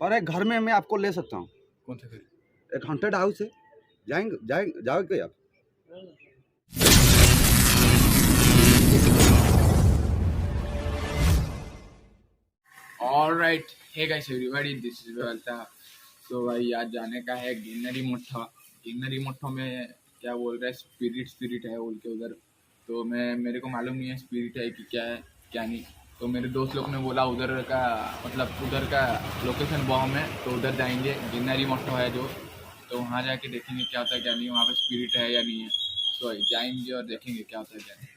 और एक घर में मैं आपको ले सकता हूँ। कौन सा घर? एक हॉन्टेड हाउस है, जाओगे आप? Alright, hey guys everybody, this is वेलता। तो भाई आज जाने का है गिन्नरी मठ्ठा। गिन्नरी मठ्ठा में क्या बोल रहा है, स्पिरिट है बोल के उधर। तो मेरे को मालूम नहीं है स्पिरिट है कि क्या है क्या नहीं। तो मेरे दोस्त लोग ने बोला उधर का मतलब उधर का लोकेशन बॉम्ब है, तो उधर जाएंगे। गिन्नरी मठ्ठा है जो, तो वहाँ जाके देखेंगे क्या होता है क्या नहीं, वहाँ पे स्पिरिट है या नहीं है। तो जाएंगे और देखेंगे क्या होता है क्या नहीं।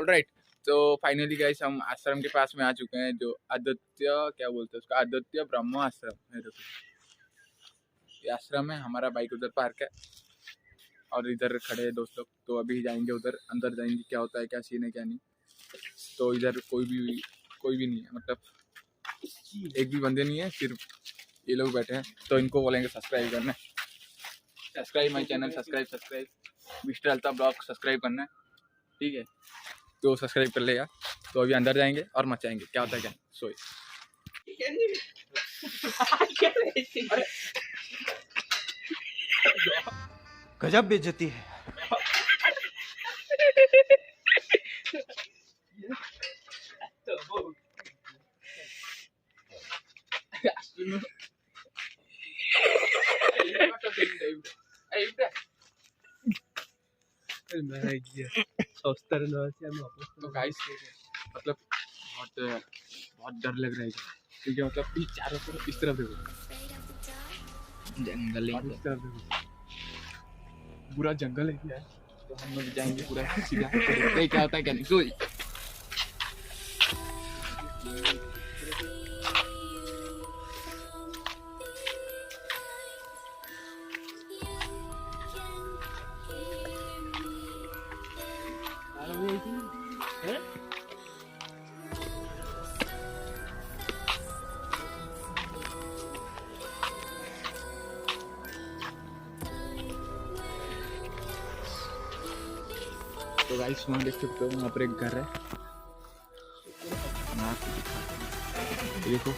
ऑलराइट, तो फाइनली गाइस हम आश्रम के पास में आ चुके हैं, जो आदित्य क्या बोलते हैं उसका, आदित्य ब्रह्म आश्रम है। देखो ये आश्रम है, हमारा बाइक उधर पार्क है और इधर खड़े हैं दोस्त लोग। तो अभी जाएंगे उधर, अंदर जाएंगे, क्या होता है क्या सीन है क्या नहीं। तो इधर कोई भी नहीं है, मतलब एक भी बंदे नहीं है, सिर्फ ये लोग बैठे हैं। तो इनको बोलेंगे सब्सक्राइब करना, subscribe my channel, subscribe mister Altaf blog subscribe करना है, ठीक है। तो सब्सक्राइब कर लेगा। तो अभी अंदर जाएंगे और मचाएंगे, क्या होता है क्या। सोए गजब बेइज्जती है। तो गाइस मतलब बहुत डर लग रहा है, क्योंकि मतलब इस चारों तरफ इस तरफ देखो जंगल है, इस तरफ देखो पूरा जंगल है क्या है। तो हम लोग जाएंगे पूरा सीधा, देखते हैं क्या होता है क्या नहीं। तो तो गाइस वहाँ देख सकते हो, वहाँ पर एक घर है, मैं आपको दिखाता हूँ। देखो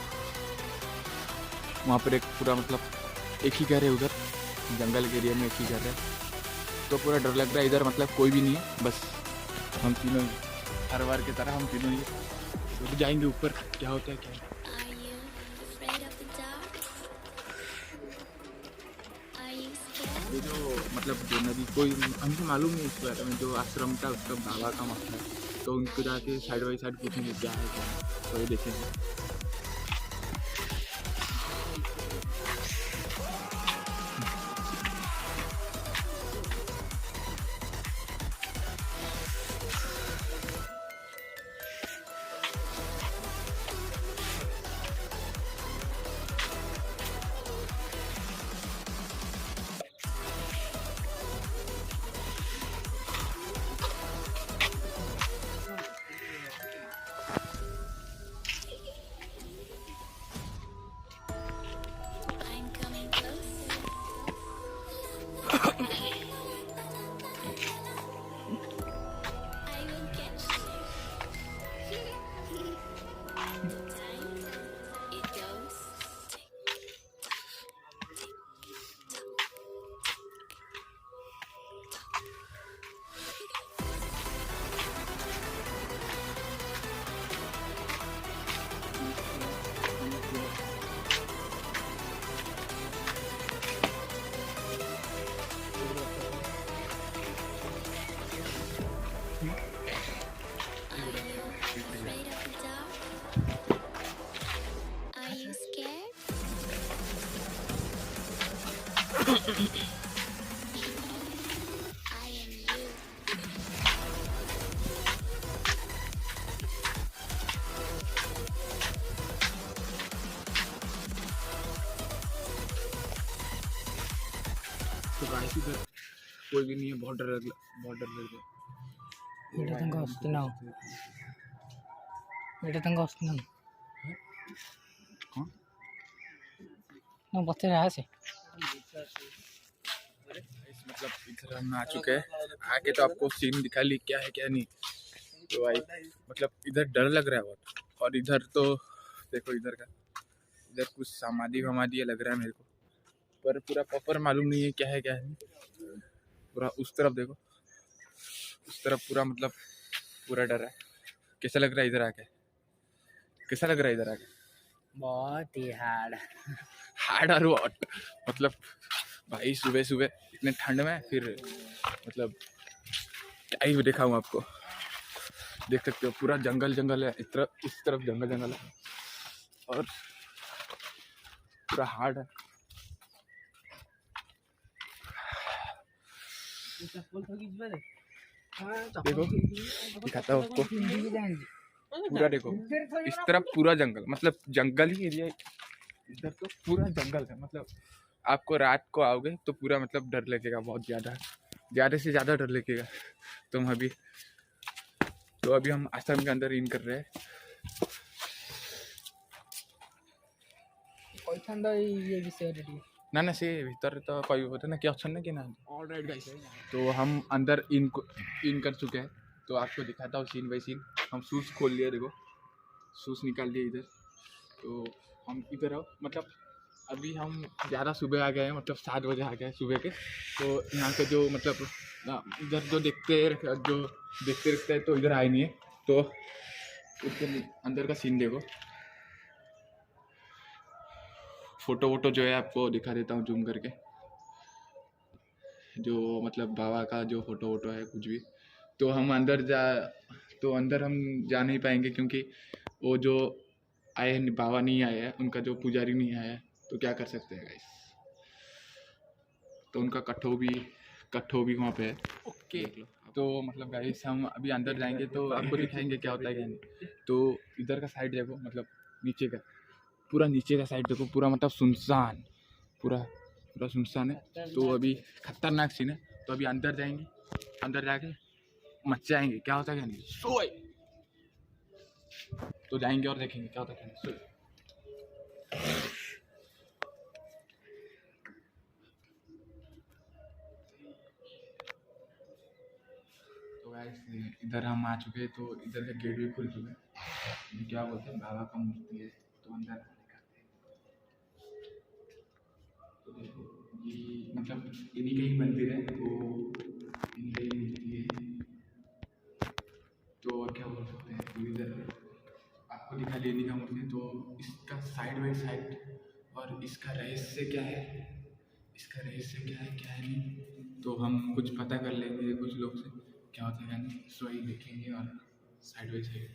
वहाँ पर एक पूरा मतलब एक ही घर है उधर, जंगल के एरिया में एक ही घर है। तो पूरा डर लग रहा है इधर, मतलब कोई भी नहीं है, बस हम तीनों हर बार की तरह हम तीनों ही। तो जाएंगे ऊपर, क्या होता है क्या। ये जो मतलब जो नदी, कोई हमको मालूम नहीं इसके बारे में, जो आश्रम का उसका बाबा का मसला है। तो उनको जाके साइड बाई साइड पूछेंगे क्या है क्या है, तो ये देखेंगे। तो गाइस इधर कोई भी नहीं है, बहुत डर लग रहा వీడియో తనక వస్తున్నావు వీడియో తనక వస్తున్నాను నువ్వు बच्चे रहा से मतलब इधर हम आ चुके हैं, आके तो आपको सीन दिखा ली क्या है क्या नहीं। तो भाई मतलब इधर डर लग रहा है बहुत, और इधर तो देखो इधर कुछ समाधि वमाधि लग रहा है मेरे को, पर पूरा प्रॉपर मालूम नहीं है क्या है क्या नहीं। पूरा उस तरफ देखो, उस तरफ पूरा मतलब पूरा डर है। कैसा लग रहा है इधर आके, कैसा लग रहा है इधर आके? बहुत ही हार्ड और वॉट मतलब भाई सुबह सुबह इतने ठंड में फिर मतलब क्या ही दिखाऊं आपको। देख सकते हो पूरा जंगल जंगल है, इस तरफ जंगल जंगल है और पूरा हार्ड है। देखो दिखाता हूँ आपको, पूरा देखो इस तरफ पूरा जंगल, मतलब जंगल ही एरिया। इधर तो पूरा जंगल है, मतलब आपको रात को आओगे तो पूरा मतलब डर लगेगा, बहुत ज़्यादा से ज़्यादा डर लगेगा। तो अभी हम आश्रम के अंदर इन कर रहे हैं। ना से भीतर तो कोई होता ना क्या ऑप्शन ना कि ना। ऑलराइट गाइस, तो हम अंदर इन कर चुके हैं, तो आपको दिखाता हूँ सीन बाई सीन। हम शूज़ खोल लिए, देखो शूज़ निकाल लिए इधर। तो हम इधर आओ, मतलब अभी हम ज़्यादा सुबह आ गए हैं, मतलब 7 बजे आ गए हैं सुबह के। तो यहाँ के जो मतलब इधर जो देखते रखते हैं तो इधर आए नहीं है। तो उसके अंदर का सीन देखो, फोटो वोटो जो है आपको दिखा देता हूँ जूम करके, जो मतलब बाबा का जो फोटो वोटो है कुछ भी। तो हम अंदर हम जा नहीं पाएंगे क्योंकि वो जो आए बाबा नहीं आए हैं, उनका जो पुजारी नहीं आया है, तो क्या कर सकते हैं गाइस। तो उनका कट्ठो भी वहाँ पे है। ओके, तो मतलब गाइस हम अभी अंदर जाएंगे तो आपको दिखाएंगे क्या होता है क्या नहीं। तो इधर का साइड देखो, मतलब नीचे का साइड देखो, पूरा मतलब सुनसान, पूरा सुनसान है। तो अभी खतरनाक सीन है। तो अभी अंदर जाएंगे, अंदर जाके मचाएंगे क्या होता है क्या नहीं। सोए तो जाएंगे और देखेंगे क्या होता है क्या नहीं। सोए तो गाइस इधर हम आ चुके हैं, तो इधर का गेट भी खुल चुका है। ये क्या बोलते हैं, बाबा का मूर्ति है, तो अंदर दिखाते हैं। तो देखो ये मतलब इन्हीं का ही मंदिर है, तो इन्हीं का ही मूर्ति है। तो और क्या बोल सकते हैं, तो इधर आपको दिखा लिया इन्हीं का मूर्ति। तो इसका साइड बाई साइड और इसका रहस्य क्या है क्या है नहीं, तो हम कुछ पता कर लेंगे कुछ लोग से क्या होता है नहीं। सो ही देखेंगे और side by side.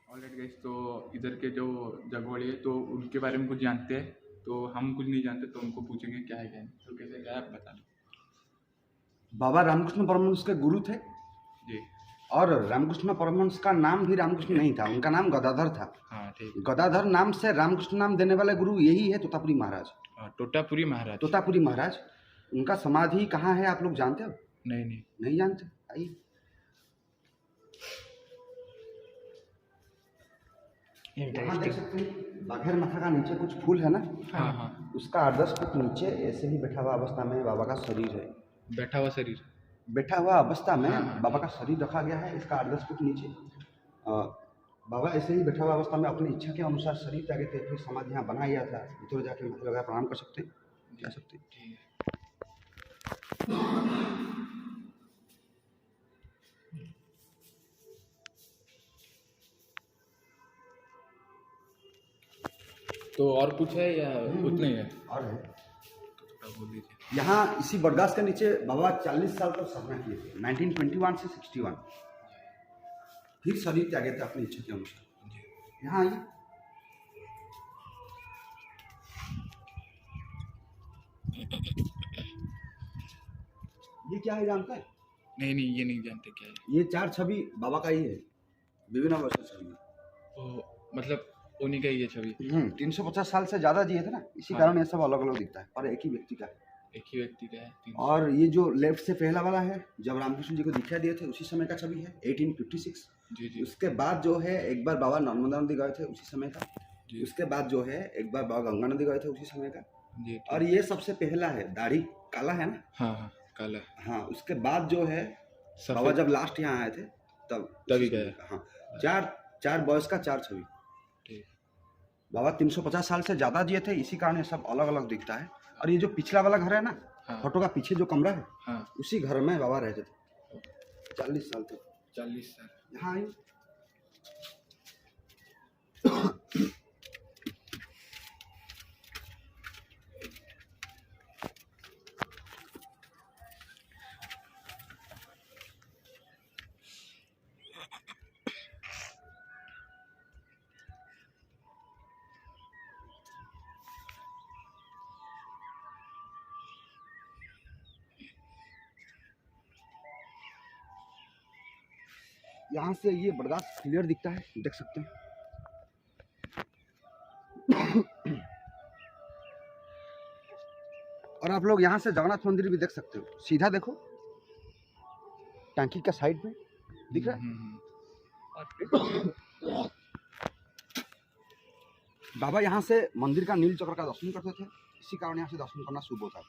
Alright guys, तो इधर के जो जगवाड़ी है तो उनके बारे में कुछ जानते हैं, तो हम कुछ नहीं जानते, तो उनको पूछेंगे क्या है क्या नहीं। तो कैसे क्या है आप बता दो। बाबा रामकृष्ण परमहंस के गुरु थे जी, और रामकृष्ण परमहंस का नाम भी रामकृष्ण नहीं था, उनका नाम गदाधर था। हाँ ठीक। गदाधर नाम से रामकृष्ण नाम देने वाले गुरु यही है तोतापुरी महाराज। तोतापुरी महाराज। उनका समाधि कहाँ है आप लोग जानते हो? नहीं जानते। आइए, यहाँ देख सकते हैं बाघेर माथा का नीचे कुछ फूल है ना। हाँ, उसका 8-10 फुट नीचे ऐसे ही बैठा हुआ अवस्था में बाबा का शरीर है। बैठा हुआ अवस्था में बाबा का शरीर रखा गया है। इसका 8-10 फुट नीचे बाबा ऐसे ही बैठा हुआ अवस्था में अपनी इच्छा के अनुसार शरीर त्यागे थे, फिर समाधि यहाँ बनाया था। इधर जाके माथे लगा प्रणाम कर सकते हैं, जा सकते हैं। तो और कुछ है या उतना ही है? और है, तो बोल दीजिए। यहाँ इसी बरगाछ के नीचे बाबा 40 साल तक साधना किए थे, 1921 से 61। फिर शरीर त्यागे थे अपनी इच्छा के अनुसार। यहाँ आइए, ये क्या है जानते हैं? नहीं नहीं, ये नहीं जानते क्या है। ये 4 छवि बाबा का ही है, विभिन्न अवस्था छवि। मतलब उन्हीं का ही ये छवि। 350 साल से ज़्यादा जिए थे ना, इसी कारण ये सब अलग अलग दिखता है, और एक ही व्यक्ति का है। एक ही व्यक्ति का है। और ये जो लेफ्ट से पहला वाला है, जब रामकृष्ण जी को दीक्षा दिए थे उसी समय का छवि है, 1856। जी जी उसके बाद जो है एक बार बाबा नर्मदा नदी गए थे उसी समय का। जी उसके बाद जो है एक बार बाबा गंगा नदी गए थे उसी समय का। जी। और ये सबसे पहला है, दाढ़ी काला है ना। हाँ हाँ, काला। हाँ, उसके बाद जो है सफेद। बाबा जब लास्ट यहाँ आए थे तभी गए। हाँ, चार बॉयस का 4 छवि। ठीक। बाबा 350 साल से ज्यादा जिए थे, इसी कारण ये सब अलग अलग दिखता है। और ये जो पिछला वाला घर है ना, हाँ। फोटो का पीछे जो कमरा है, हाँ। उसी घर में बाबा रहते थे 40 साल तक। 40 साल। यहाँ आइए। यहाँ से ये बरगाछ क्लियर दिखता है, देख सकते हैं। और आप लोग यहाँ से जगन्नाथ मंदिर भी देख सकते हो, सीधा देखो टंकी का साइड में दिख रहा है। बाबा यहाँ से मंदिर का नील चक्र का दर्शन करते थे, इसी कारण यहाँ से दर्शन करना शुभ होता है।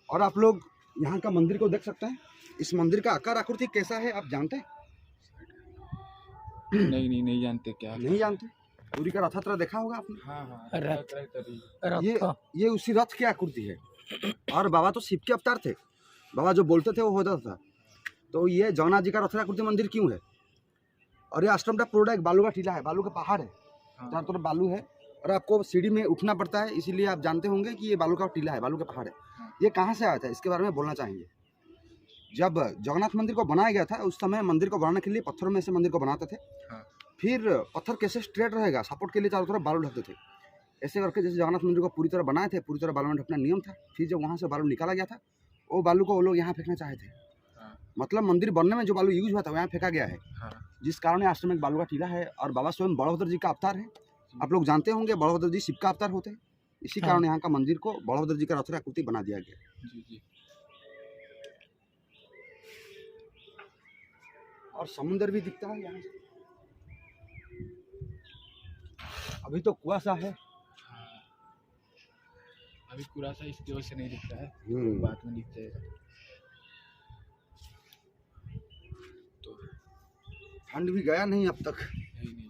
और आप लोग यहाँ का मंदिर को देख सकते हैं। इस मंदिर का आकार आकृति कैसा है आप जानते हैं? नहीं जानते क्या। नहीं जानते? पूरी का रथ यात्रा देखा होगा आपने। हाँ रथ। ये उसी रथ की आकृति है। और बाबा तो शिव के अवतार थे, बाबा जो बोलते थे वो होता था। तो ये जगन्नाथ जी का रथ आकृति मंदिर क्यों है? और ये आश्रम का पूरा एक बालू का टीला है, बालू का पहाड़ है, चारों तरफ बालू है, और आपको सीढ़ी में उठना पड़ता है, इसीलिए आप जानते होंगे कि ये बालू का टीला है, बालू का पहाड़ है। ये कहाँ से आया था इसके बारे में बोलना चाहेंगे। जब जगन्नाथ मंदिर को बनाया गया था उस समय मंदिर को बनाने के लिए पत्थरों में से मंदिर को बनाते थे। फिर पत्थर कैसे स्ट्रेट रहेगा, सपोर्ट के लिए चारों तरफ बालू ढकते थे। ऐसे करके जैसे जगन्नाथ मंदिर को पूरी तरह बनाए थे, पूरी तरह बालू में ढकना नियम था। फिर जब वहाँ से बालू निकाला गया था, वो बालू को वो लोग यहाँ फेंकना चाहे थे। मतलब मंदिर बनने में जो बालू यूज हुआ था वो यहाँ फेंका गया है, जिस कारण आश्रम में बालू का टीला है। और बाबा स्वयं बड़भद्र जी का अवतार है। आप लोग जानते होंगे बड़भद्र जी शिव का अवतार होते हैं, इसी कारण यहाँ का मंदिर को बड़भद्र जी का रथ आकृति बना दिया गया। जी। और समुंदर भी दिखता है यहाँ से। अभी तो कुआसा है। अभी कुआसा इसकी वजह से नहीं दिखता है, बाद में दिख जाएगा। तो ठंड भी गया नहीं अब तक। नहीं।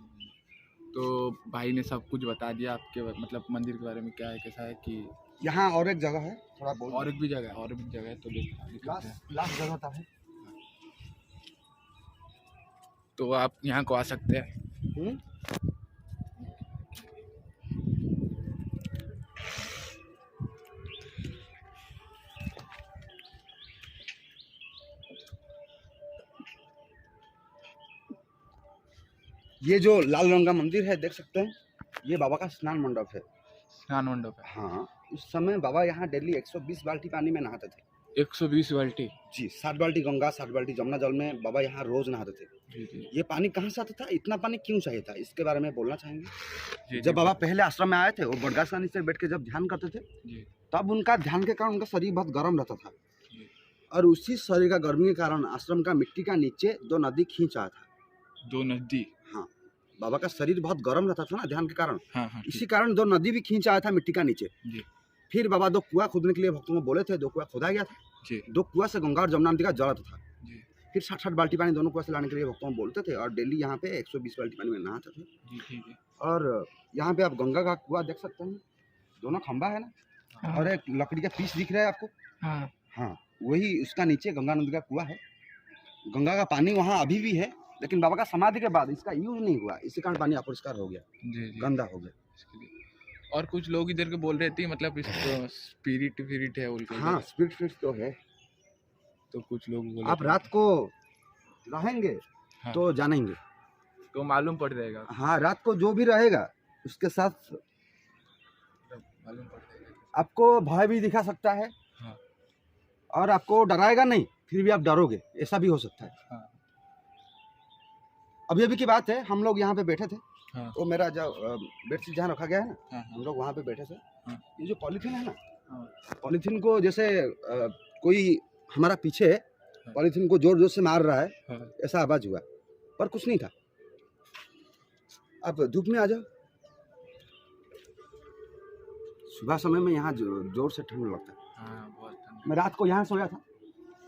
तो भाई ने सब कुछ बता दिया आपके मतलब मंदिर के बारे में, क्या है कैसा है कि यहाँ और एक जगह है, थोड़ा बहुत और एक भी जगह है तो लास्ट जगह था है। तो आप यहाँ को आ सकते हैं। ये जो लाल रंग का मंदिर है देख सकते हैं, ये बाबा का स्नान मंडप है। स्नान मंडप है। हाँ, उस समय बाबा यहाँ डेली 120 बाल्टी पानी में नहाते थे। 120 बाल्टी? जी। 60 बाल्टी गंगा, 60 बाल्टी जमुना जल में बाबा यहाँ रोज नहाते थे। जी। ये पानी कहाँ से आता था, इतना पानी क्यों चाहिए था, इसके बारे में बोलना चाहेंगे। जी। जब बाबा पहले आश्रम में आए थे, वो बरगाछ का नीचे बैठ के जब ध्यान करते थे, तब उनका ध्यान के कारण उनका शरीर बहुत गर्म रहता था। और उसी शरीर का गर्मी के कारण आश्रम का मिट्टी का नीचे 2 नदी खींच आया था। 2 नदी? हाँ, बाबा का शरीर बहुत गर्म रहता था ना ध्यान के कारण। हाँ, इसी कारण 2 नदी भी खींच आया था मिट्टी का नीचे। फिर बाबा 2 कुआं खोदने के लिए भक्तों को बोले थे, 2 कुआं खोदा गया था। 2 कुआं से गंगा और जमुना नदी का जल आता था। फिर 60-60 बाल्टी पानी दोनों कुआं से लाने के लिए भक्तों को बोलते थे, और डेली यहाँ पे 120 बाल्टी पानी में नहाते थे। ठीक है। और यहाँ पे आप गंगा का कुआं देख सकते हैं, दोनों खंबा है ना, और एक लकड़ी का पीस दिख रहा है आपको। हाँ, वही उसका नीचे गंगा नदी का कुआं है। गंगा का पानी वहाँ अभी भी है, लेकिन बाबा का समाधि के बाद इसका यूज नहीं हुआ, इसी कारण पानी अपरिष्कार हो गया। जी। गंदा हो गया। और कुछ लोग इधर के बोल रहे थे मतलब इसको स्पिरिट है उनके। हाँ, स्पिरिट तो है। तो कुछ लोग बोले आप रात को रहेंगे तो जानेंगे, तो मालूम पड़ जाएगा। हाँ, रात को जो भी रहेगा उसके साथ मालूम पड़ जाएगा। आपको भय भी दिखा सकता है हाँ। और आपको डराएगा नहीं, फिर भी आप डरोगे, ऐसा भी हो सकता है। हाँ। अभी अभी की बात है, हम लोग यहाँ पे बैठे थे। हाँ। वो मेरा जो बेडशीट जहाँ रखा गया है ना, हाँ। हम लोग वहाँ पे बैठे थे। हाँ। ये जो पॉलीथीन है ना, हाँ। पॉलीथीन को जैसे कोई हमारा पीछे पॉलीथीन को जोर जोर से मार रहा है, हाँ। ऐसा आवाज हुआ, पर कुछ नहीं था। आप धूप में आ जाओ। सुबह समय में यहाँ जोर से ठंड लगता है। हाँ, बहुत ठंड। मैं रात को यहाँ सोया था।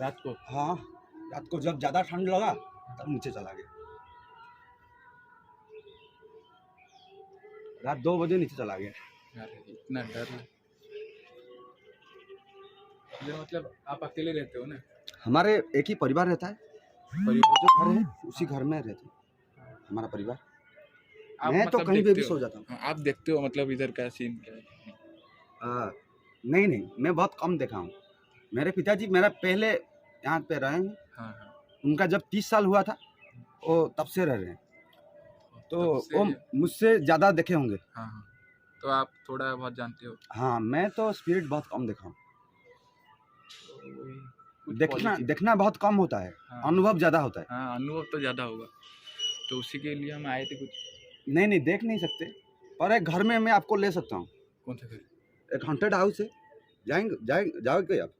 रात को? हाँ, रात को जब ज़्यादा ठंड लगा तब नीचे चला गया। रात 2 बजे नीचे चला गया। अरे इतना डर है। ये मतलब आप अकेले रहते हो ना? हमारे एक ही परिवार रहता है। परिवार जो घर है उसी घर में रहते हैं हमारा परिवार। मैं तो कहीं पे भी सो जाता हूँ। हाँ, आप देखते हो मतलब इधर का सीन क्या है? नहीं, मैं बहुत कम देखा हूँ। मेरे पिताजी मेरा पहले यहाँ पे रहे हैं। हाँ, हाँ। उनका जब 30 साल हुआ था, वो तब से रह रहे हैं, तो तब से- वो मुझसे ज़्यादा देखे होंगे। हाँ, हाँ। तो आप थोड़ा बहुत जानते हो? हाँ, मैं तो स्पिरिट बहुत कम देखा हूँ। कुछ देखना बहुत कम होता है। हाँ। अनुभव ज़्यादा होता है। हाँ, अनुभव तो ज़्यादा होगा, तो उसी के लिए हम आए थे कुछ। नहीं, देख नहीं सकते, पर एक घर में मैं आपको ले सकता हूँ। कौन सा घर? एक हॉन्टेड हाउस है, जाओगे आप?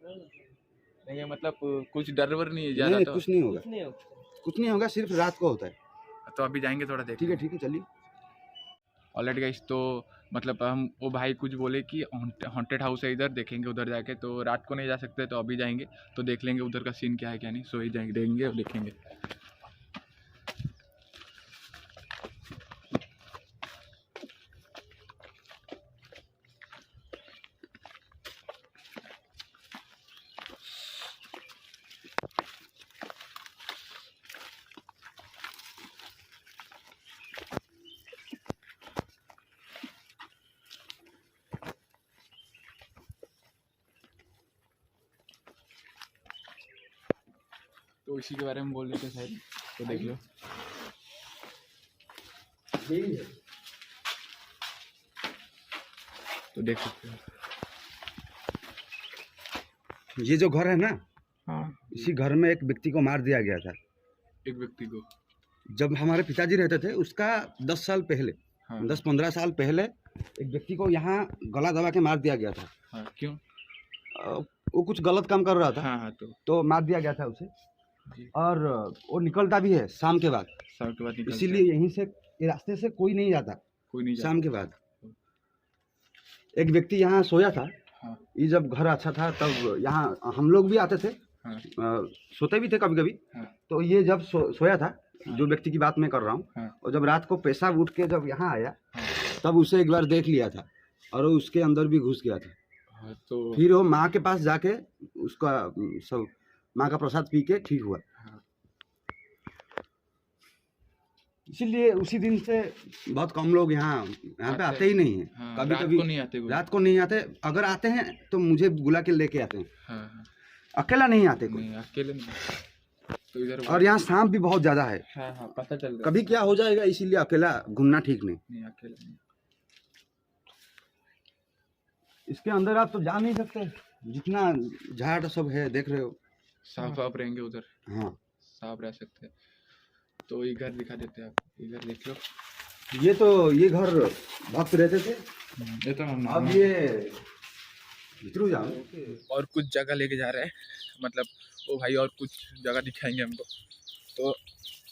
नहीं मतलब कुछ डर वर नहीं है नहीं, ज़्यादा तो? कुछ नहीं होगा, सिर्फ रात को होता है। तो अभी जाएंगे थोड़ा देख। ठीक है, चलिए। ऑलरेडी गाइस, तो मतलब हम वो भाई कुछ बोले कि हॉन्टेड हाउस है इधर, देखेंगे उधर जाके। तो रात को नहीं जा सकते, तो अभी जाएंगे तो देख लेंगे उधर का सीन क्या है क्या नहीं। सो ही जाएंगे, देखेंगे और देखेंगे। तो इसी के बारे में बोल रहे थे शायद, तो देख लो। यही है। तो देख सकते हो ये जो घर है ना, हाँ। इसी घर में एक व्यक्ति को मार दिया गया था। एक व्यक्ति को? जब हमारे पिताजी रहते थे, उसका 10 साल पहले, हाँ। 10-15 साल पहले एक व्यक्ति को यहाँ गला दबा के मार दिया गया था। हाँ, क्यों? वो कुछ गलत काम कर रहा था। हाँ, तो मार दिया गया था उसे। जी। और वो निकलता भी है शाम के बाद, शाम के बाद निकलते हैं। इसीलिए यहीं से, ये रास्ते से कोई नहीं जाता कोई नहीं जाता। शाम के बाद। एक व्यक्ति यहाँ सोया था। हाँ। ये जब घर अच्छा था तब यहाँ हम लोग भी आते थे। हाँ। सोते भी थे कभी कभी। हाँ। तो ये जब सोया था, जो व्यक्ति की बात मैं कर रहा हूँ, हाँ। और जब रात को पेशाब उठ के जब यहाँ आया, हाँ। तब उसे एक बार देख लिया था और वो उसके अंदर भी घुस गया था। हाँ, तो फिर वो माँ के पास जाके उसका सब माँ का प्रसाद पी के ठीक हुआ। हाँ। इसीलिए उसी दिन से बहुत कम लोग यहाँ पे आते ही नहीं हैं। हाँ, कभी रात कभी को नहीं आते कोई। रात को नहीं आते। अगर आते हैं तो मुझे बुला के लेके आते हैं। हाँ, हाँ। अकेला नहीं आते कोई। नहीं, अकेले नहीं। तो इधर और यहाँ सांप भी बहुत ज्यादा है। हाँ, हाँ, पता चल रहा है। कभी क्या हो जाएगा, इसीलिए अकेला घूमना ठीक नहीं। नहीं, अकेले नहीं। इसके अंदर आप तो जा नहीं सकते, जितना झाड़ सब है देख रहे हो। साफ आप रहेंगे उधर, हाँ, साफ रह सकते हैं। तो ये घर दिखा देते हैं, आप ये घर देख लो। ये घर भक्त रहते थे। ये तो हम अब ये भीतर जाओ। और कुछ जगह लेके जा रहे हैं, मतलब वो भाई और कुछ जगह दिखाएंगे हमको, तो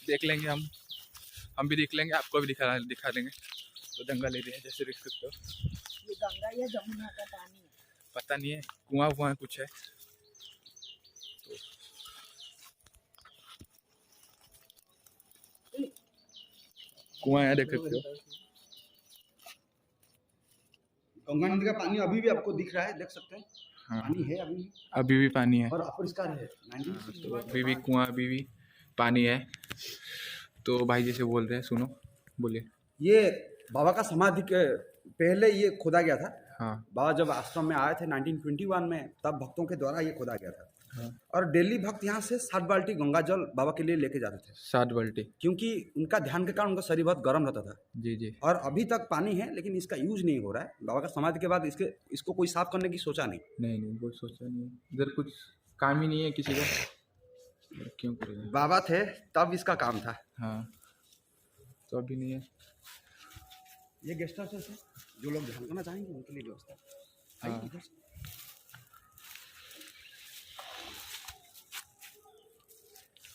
देख लेंगे हम भी देख लेंगे, आपको भी दिखा देंगे। तो जंगल एरिया जैसे देख सकते हो। ये गंगा या जमुना का पानी है। पता नहीं है, कुआं वुआं कुछ है। कुआं है, देख सकते हो। गंगा नदी का पानी अभी भी आपको दिख रहा है, देख सकते हैं। हाँ, पानी है अभी भी, अभी भी पानी है। और अपरिष्कार है। तो अभी भी कुआं, अभी भी पानी है। तो भाई जैसे बोल रहे हैं, सुनो, बोलिए। ये बाबा का समाधि के पहले ये खोदा गया था। हाँ। बाबा जब आश्रम में आए थे 1921 में, तब भक्तों के द्वारा ये खोदा गया था। हाँ। और डेली भक्त यहाँ से 7 बाल्टी गंगा जल बाबा के लिए लेके जाते थे, 7 बाल्टी। क्योंकि उनका ध्यान के कारण उनका शरीर बहुत गर्म रहता था। जी जी। और अभी तक पानी है, लेकिन इसका यूज नहीं हो रहा है। बाबा का समाधि के बाद इसको कोई साफ करने की सोचा नहीं। नहीं नहीं, वो सोचा नहीं, इधर कुछ काम ही नहीं है किसी का, क्यों करेगा। बाबा थे तब इसका काम था। हाँ, तो अभी नहीं है। ये गेस्ट हाउस है, जो लोग ध्यान करना चाहेंगे उनके लिए व्यवस्था। हाँ। आइए इधर से।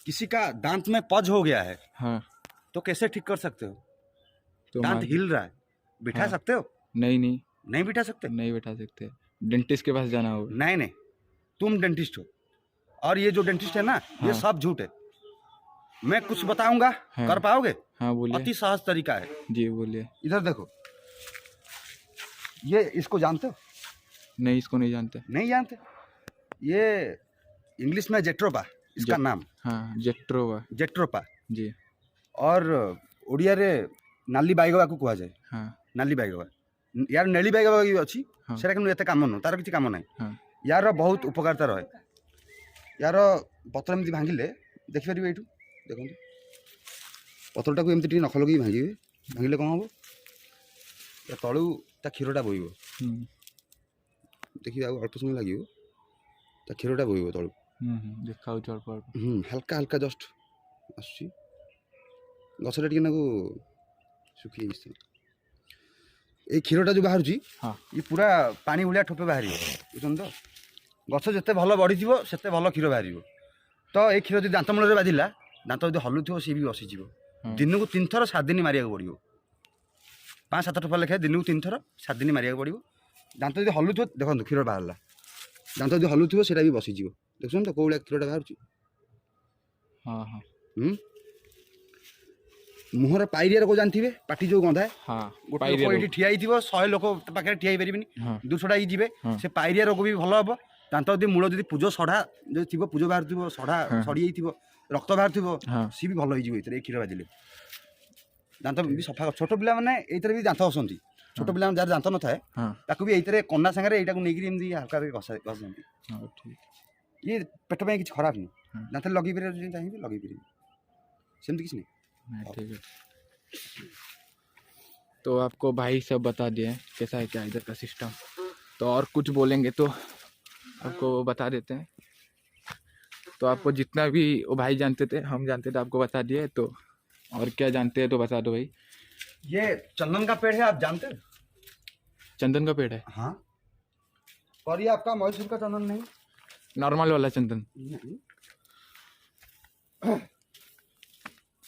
किसी का दांत में पज हो गया है, हाँ, तो कैसे ठीक कर सकते हो? तो दांत मान- हिल रहा है, बिठा हाँ। सकते हो? नहीं नहीं, नहीं बिठा सकते? नहीं बैठा सकते, डेंटिस्ट के पास जाना होगा। नहीं नहीं, तुम डेंटिस्ट हो, और ये जो डेंटिस्ट है ना, ये हाँ। सब झूठ है। मैं कुछ बताऊंगा, हाँ। कर पाओगे? हाँ बोलिए। अति सहज तरीका है। जी बोलिए। इधर देखो, ये इसको जानते हो? नहीं, इसको नहीं जानते। नहीं जानते? ये इंग्लिश में जेट्रोपा इसका नाम, हाँ, जेट्रोवा। जेट्रोपा। जी। और ओडिया रे नाली बाइगवा को कुआ जाए, हाँ नाली बाइगवा। यार नेली बाइगवा भी अच्छी, हाँ। सेटा କିନ୍ତୁ ଏତେ କାମ ନୁହଁ, ତାର କିଛି କାମ ନାହିଁ। हाँ यार बहुत उपकारिता रहे। यार पत्र एमती भांगिले देखिपारे एठू, देखो पत्रटा को एमती टी नख लगे भांगे, भांगिले कौन हम तलू ता क्षीरटा बोइब। हम्म, देखिए अल्प समय लगे, ता क्षीरटा बोइब तलू। दिखाओ अल्प अल्प। हल्का हल्का जस्ट आसुची, गछटा टी नाकू सुखी ए क्षीरटा जो बाहर हाँ ये पूरा पानी भलिया ठोपे बाहर, बुझुन तो गछ जिते भल बढ़ी सेते भल क्षीर बाहर। तो ये क्षीर जो दांत मूल बाजिला, दांत जो हलुथ सी भी बसीज। हाँ। दिन को 3 थर 7 दिन मारिया पड़ो, 5-7 ठोपा लेखाए दिन को 3 थर 7 दिन मारिया पड़ो। दांत जो हलुथ देखो क्षीर बाहर, दांत जो हलुथ से भी बसीज। देखुन तो कौ भाया क्षीरटा बाहर। हाँ हाँ मुहर पाइरिया को जानते, पाटी जो गंधा है, हाँ। गोटे लोक ये ठिया 100 लोक पाखे ठिया पारे, हाँ 200टा जी हाँ। से पाइरिया रोग भी भल हम। दांत जो मूल जो पूज सढ़ा जो थी, पूज बाहर थी, सढ़ा हाँ। सड़ी जाइए, रक्त बाहर थी, हाँ। सी भी भल हो क्षीर बाजिले। दांत भी सफा, छोट पिला मैंने ये भी दांत घसती, छोट पिला जार दांत न था हाँ भी ये कन्ना सागर यहाँ नहीं हल्का घस जाती। हाँ, ठीक। ये पेट में किसी खराब नहीं, हाँ। दांत लगे पारे चाहिए लगे पारे, सेमती किसी नहीं। हाँ, ठीक है। तो आपको भाई सब बता दिए कैसा है क्या इधर का सिस्टम, तो और कुछ बोलेंगे तो आपको बता देते हैं। तो आपको जितना भी वो भाई जानते थे, हम जानते थे, आपको बता दिए। तो और क्या जानते हैं तो बता दो भाई। ये चंदन का पेड़ है, आप जानते हैं? चंदन का पेड़ है? हाँ, पर ये आपका मैसूर का चंदन नहीं, नॉर्मल वाला चंदन।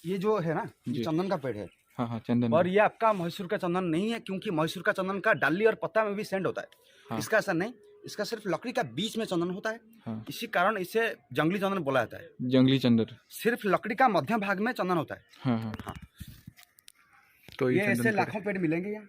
ये जो है ना, ये जी। चंदन का पेड़ है, हाँ हाँ, चंदन। और ये आपका मैसूर का चंदन नहीं है, क्योंकि मैसूर का चंदन का डाली और पत्ता में भी सेंट होता है। हाँ। इसका ऐसा नहीं, इसका सिर्फ लकड़ी का बीच में चंदन होता है। हाँ, इसी कारण इसे जंगली चंदन बोला जाता है। जंगली चंदन। सिर्फ लकड़ी का मध्य भाग में चंदन होता है। हाँ हाँ हाँ। तो ये चंदन ऐसे पेड़ है। लाखों पेड़ मिलेंगे यहाँ।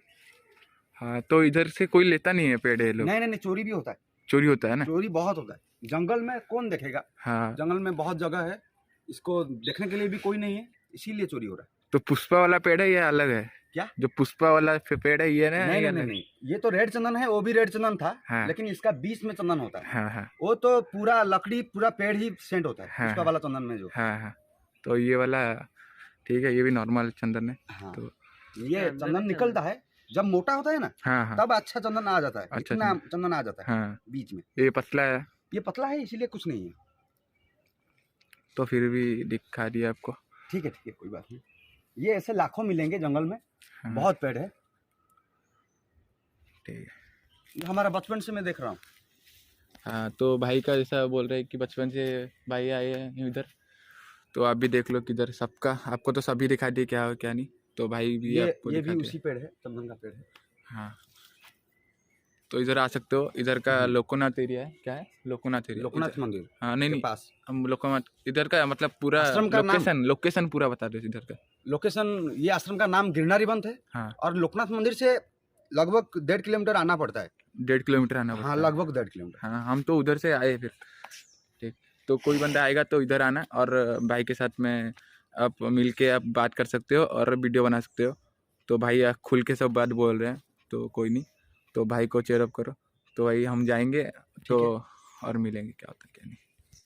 हाँ, तो इधर से कोई लेता नहीं है पेड़, ये लोग। नहीं नहीं नहीं, चोरी भी होता है, चोरी होता है ना? चोरी बहुत होता है। जंगल में कौन देखेगा? हाँ, जंगल में बहुत जगह है, इसको देखने के लिए भी कोई नहीं है, इसीलिए चोरी हो रहा है। तो पुष्पा वाला पेड़ है या अलग है? क्या? जो पुष्पा वाला पेड़ है ये ना? नहीं या नहीं नहीं नहीं, ये तो रेड चंदन है, वो भी रेड चंदन था। हाँ। लेकिन इसका बीच में चंदन होता है। हाँ हाँ वो तो पूरा लकड़ी पूरा पेड़ ही सेंट होता है, हाँ, उसका हाँ। वाला चंदन में जो। हाँ हाँ, तो ये वाला ठीक है, ये भी नॉर्मल चंदन है। हाँ। तो ये चंदन निकलता है जब मोटा होता है ना, हाँ हाँ तब अच्छा चंदन आ जाता है। अच्छा इतना चंदन आ जाता है हाँ, बीच में। ये पतला है ये पतला है, इसीलिए कुछ नहीं है। तो फिर भी दिखा दिया आपको। ठीक है, कोई बात नहीं। ये ऐसे लाखों मिलेंगे जंगल में, हाँ, बहुत पेड़ है। ठीक है। ये हमारा बचपन से मैं देख रहा हूँ। हाँ, तो भाई का जैसा बोल रहे हैं कि बचपन से भाई आए हैं इधर, तो आप भी देख लो किधर सबका, आपको तो सभी दिखा दिए क्या हो क्या नहीं, तो भाई भी आपको ये दिखा भी दिए। उसी पेड़ है, चंदन का पेड़ है। हाँ, तो इधर आ सकते हो। इधर का लोकनाथ एरिया है, क्या है? लोकनाथ एरिया, लोकनाथ मंदिर हाँ नहीं के नहीं, पास। हम लोकनाथ इधर का मतलब पूरा आश्रम का नाम? लोकेशन पूरा बता दो इधर का। लोकेशन, ये आश्रम का नाम गिरनारी बंद है। हाँ, और लोकनाथ मंदिर से लगभग 1.5 किलोमीटर आना पड़ता है। 1.5 किलोमीटर आना पड़ता हाँ, है। लगभग 1.5 किलोमीटर। हाँ, हम तो उधर से आए फिर। ठीक, तो कोई बंदा आएगा तो इधर आना, और भाई के साथ में आप मिल के आप बात कर सकते हो और वीडियो बना सकते हो। तो भाई आप खुल के सब बात बोल रहे हैं, तो कोई नहीं, तो भाई को चेयर अप करो। तो भाई हम जाएंगे तो और मिलेंगे क्या होता है क्या नहीं।